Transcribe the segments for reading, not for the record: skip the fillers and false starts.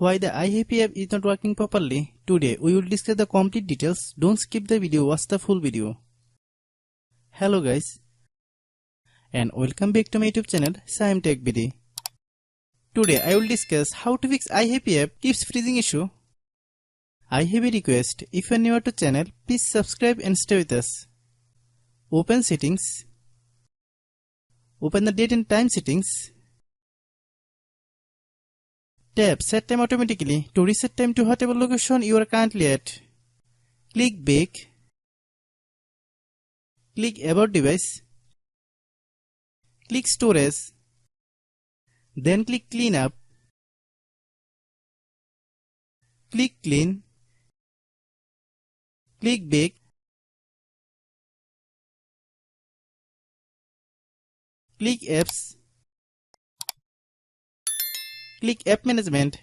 Why the iHappy app is not working properly? Today we will discuss the complete details. Don't skip the video, watch the full video. Hello guys, and welcome back to my YouTube channel Shaem Tech BD. Today I will discuss how to fix iHappy app keeps freezing issue. iHappy request, if you are new to channel, please subscribe and stay with us. Open settings. Open the date and time settings. Tap set time automatically to reset time to whatever location you are currently at. Click back. Click about device. Click storage. Then click clean up. Click clean. Click back. Click apps. Click app management.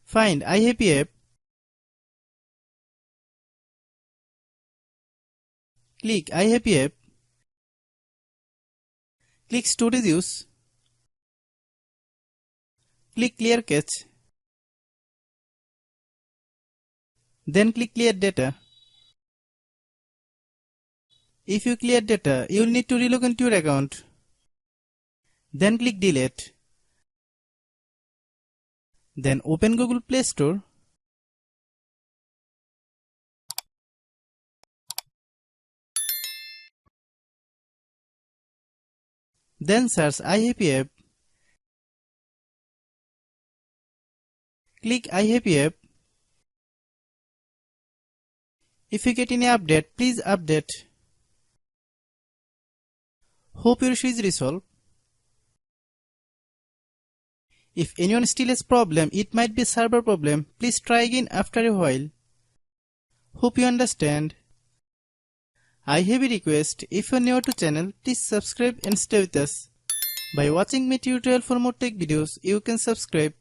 Find iHappy app. Click iHappy app. Click storage use. Click clear cache. Then click clear data. If you clear data, you will need to relog into your account. Then click delete. Then open Google Play Store. Then search iHappy app. Click iHappy app. If you get any update, please update. Hope your issue is resolved. If anyone still has problem, it might be server problem. Please try again after a while. Hope you understand. iHappy request, if you are new to channel, please subscribe and stay with us. By watching my tutorial for more tech videos, you can subscribe.